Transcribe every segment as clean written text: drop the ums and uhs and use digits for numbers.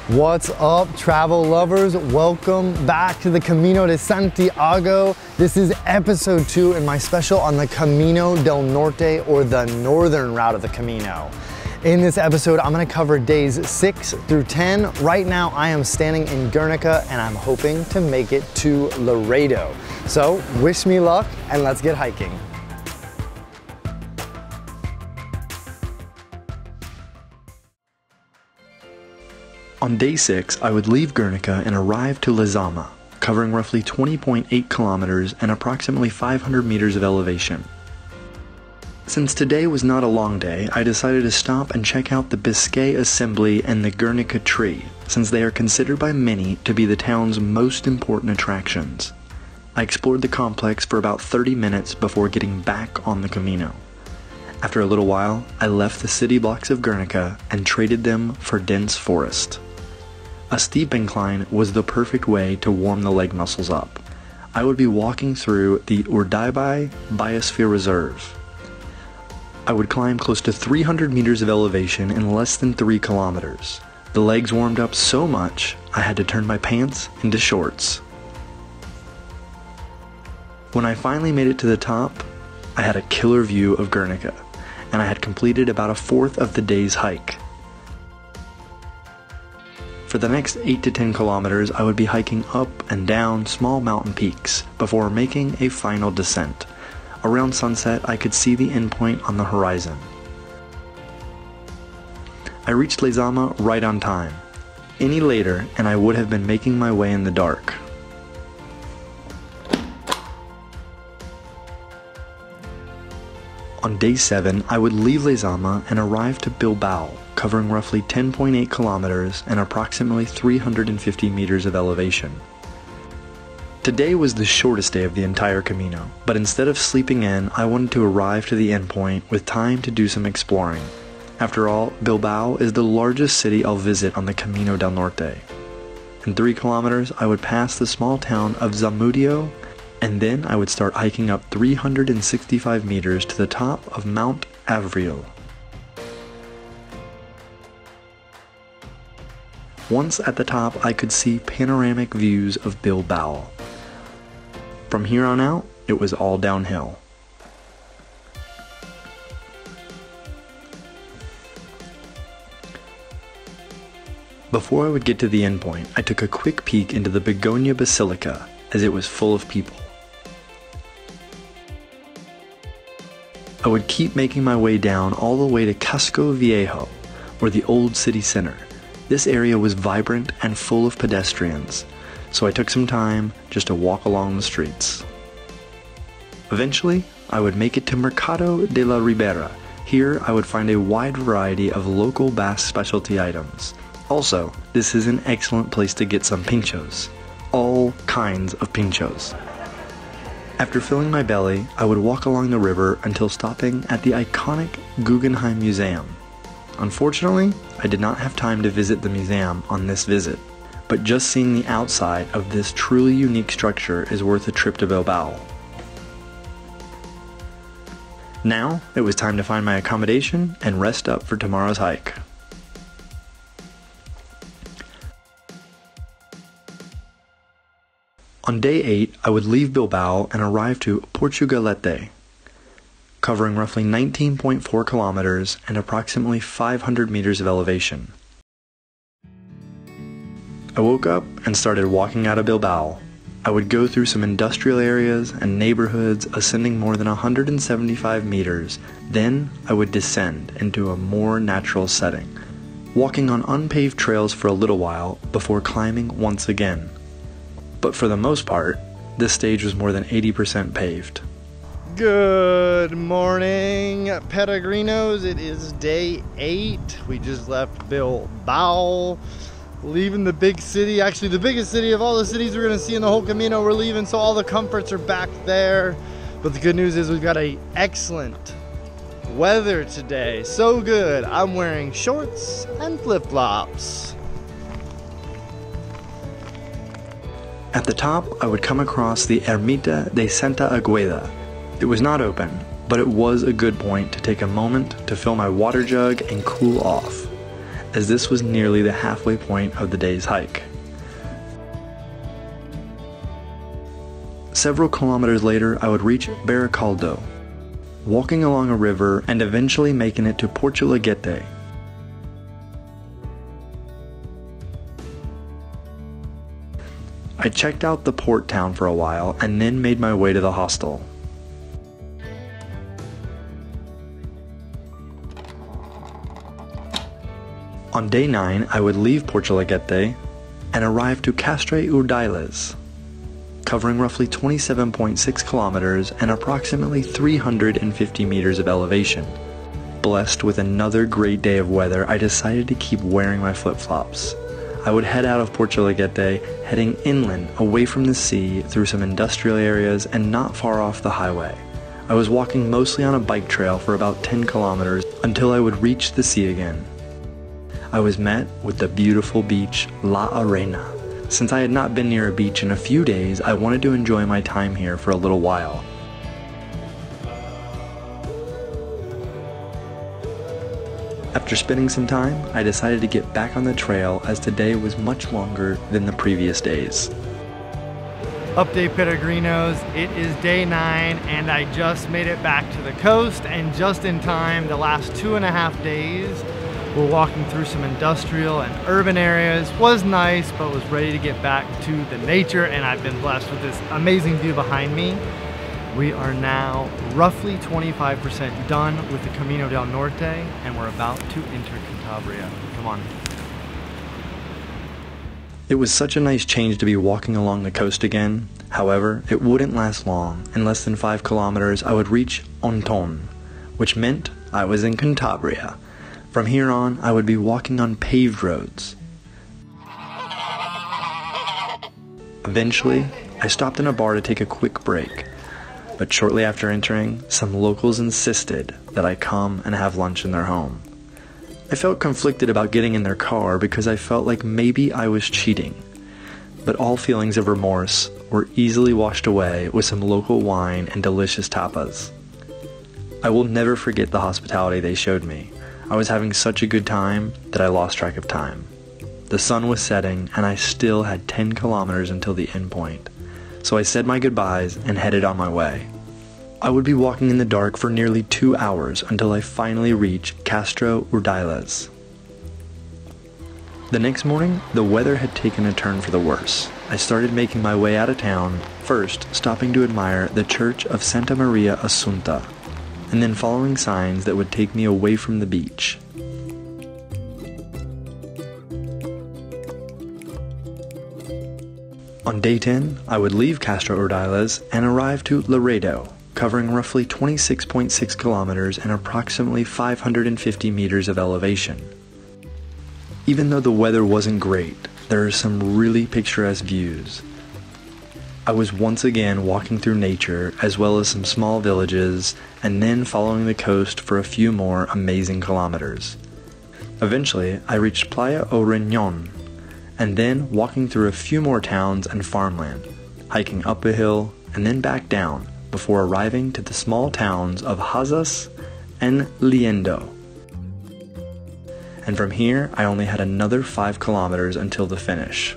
What's up, travel lovers? Welcome back to the Camino de Santiago. This is episode 2 in my special on the Camino del Norte, or the northern route of the Camino. In this episode, I'm gonna cover days 6 through 10. Right now, I am standing in Guernica and I'm hoping to make it to Laredo. So wish me luck and let's get hiking. On day 6, I would leave Guernica and arrive to Lezama, covering roughly 20.8 kilometers and approximately 500 meters of elevation. Since today was not a long day, I decided to stop and check out the Basque Assembly and the Guernica tree, since they are considered by many to be the town's most important attractions. I explored the complex for about 30 minutes before getting back on the Camino. After a little while, I left the city blocks of Guernica and traded them for dense forest. A steep incline was the perfect way to warm the leg muscles up. I would be walking through the Urdiales Biosphere Reserve. I would climb close to 300 meters of elevation in less than 3 kilometers. The legs warmed up so much, I had to turn my pants into shorts. When I finally made it to the top, I had a killer view of Guernica, and I had completed about a fourth of the day's hike. For the next 8 to 10 kilometers, I would be hiking up and down small mountain peaks before making a final descent. Around sunset, I could see the endpoint on the horizon. I reached Lezama right on time. Any later, and I would have been making my way in the dark. On day 7, I would leave Lezama and arrive to Bilbao, covering roughly 10.8 kilometers and approximately 350 meters of elevation. Today was the shortest day of the entire Camino, but instead of sleeping in, I wanted to arrive to the endpoint with time to do some exploring. After all, Bilbao is the largest city I'll visit on the Camino del Norte. In 3 kilometers, I would pass the small town of Zamudio, and then I would start hiking up 365 meters to the top of Mount Avril. Once at the top, I could see panoramic views of Bilbao. From here on out, it was all downhill. Before I would get to the endpoint, I took a quick peek into the Begonia Basilica, as it was full of people. I would keep making my way down all the way to Casco Viejo, or the old city center. This area was vibrant and full of pedestrians, so I took some time just to walk along the streets. Eventually, I would make it to Mercado de la Ribera. Here, I would find a wide variety of local Basque specialty items. Also, this is an excellent place to get some pinchos. All kinds of pinchos. After filling my belly, I would walk along the river until stopping at the iconic Guggenheim Museum. Unfortunately, I did not have time to visit the museum on this visit, but just seeing the outside of this truly unique structure is worth a trip to Bilbao. Now, it was time to find my accommodation and rest up for tomorrow's hike. On day 8, I would leave Bilbao and arrive to Portugalete, covering roughly 19.4 kilometers and approximately 500 meters of elevation. I woke up and started walking out of Bilbao. I would go through some industrial areas and neighborhoods, ascending more than 175 meters. Then I would descend into a more natural setting, walking on unpaved trails for a little while before climbing once again. But for the most part, this stage was more than 80% paved. Good morning, peregrinos. It is day 8. We just left Bilbao, leaving the big city, actually the biggest city of all the cities we're gonna see in the whole Camino. We're leaving, so all the comforts are back there. But the good news is we've got an excellent weather today. So good, I'm wearing shorts and flip-flops. At the top, I would come across the Ermita de Santa Agueda. It was not open, but it was a good point to take a moment to fill my water jug and cool off. as this was nearly the halfway point of the day's hike. Several kilometers later, I would reach Baracaldo, walking along a river and eventually making it to Portugalete. I checked out the port town for a while and then made my way to the hostel. On day 9, I would leave Portugalete and arrive to Castro Urdiales, covering roughly 27.6 kilometers and approximately 350 meters of elevation. Blessed with another great day of weather, I decided to keep wearing my flip-flops. I would head out of Portugalete, heading inland away from the sea through some industrial areas and not far off the highway. I was walking mostly on a bike trail for about 10 kilometers until I would reach the sea again. I was met with the beautiful beach La Arena. Since I had not been near a beach in a few days, I wanted to enjoy my time here for a little while. After spending some time, I decided to get back on the trail as today was much longer than the previous days. Update Peregrinos, it is day 9 and I just made it back to the coast, and just in time. The last 2.5 days we're walking through some industrial and urban areas. Was nice, but was ready to get back to the nature, and I've been blessed with this amazing view behind me. We are now roughly 25% done with the Camino del Norte, and we're about to enter Cantabria. Come on. It was such a nice change to be walking along the coast again. However, it wouldn't last long. In less than 5 kilometers, I would reach Onton, which meant I was in Cantabria. From here on, I would be walking on paved roads. Eventually, I stopped in a bar to take a quick break. But shortly after entering, some locals insisted that I come and have lunch in their home. I felt conflicted about getting in their car because I felt like maybe I was cheating. But all feelings of remorse were easily washed away with some local wine and delicious tapas. I will never forget the hospitality they showed me. I was having such a good time that I lost track of time. The sun was setting and I still had 10 kilometers until the end point. So I said my goodbyes and headed on my way. I would be walking in the dark for nearly 2 hours until I finally reached Castro Urdiales. The next morning, the weather had taken a turn for the worse. I started making my way out of town, first stopping to admire the Church of Santa Maria Assunta, and then following signs that would take me away from the beach. On day 10, I would leave Castro Urdiales and arrive to Laredo, covering roughly 26.6 kilometers and approximately 550 meters of elevation. Even though the weather wasn't great, there are some really picturesque views. I was once again walking through nature as well as some small villages, and then following the coast for a few more amazing kilometers. Eventually, I reached Playa o Reñón, and then walking through a few more towns and farmland, hiking up a hill and then back down before arriving to the small towns of Hazas and Liendo. And from here, I only had another 5 kilometers until the finish.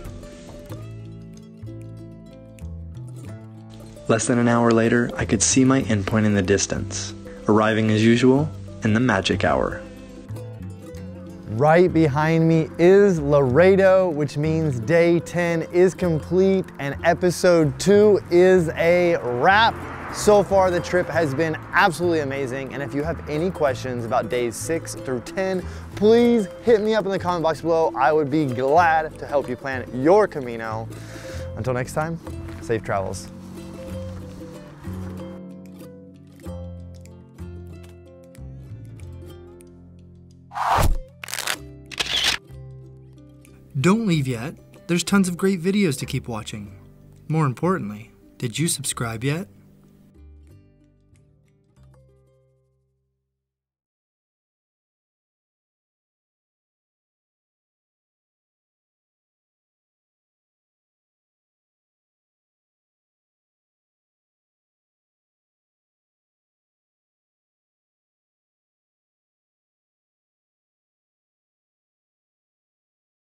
Less than an hour later, I could see my endpoint in the distance, arriving as usual in the magic hour. Right behind me is Laredo, which means day 10 is complete and episode 2 is a wrap. So far, the trip has been absolutely amazing, and if you have any questions about days 6 through 10, please hit me up in the comment box below. I would be glad to help you plan your Camino. Until next time, safe travels. Don't leave yet. There's tons of great videos to keep watching. More importantly, did you subscribe yet?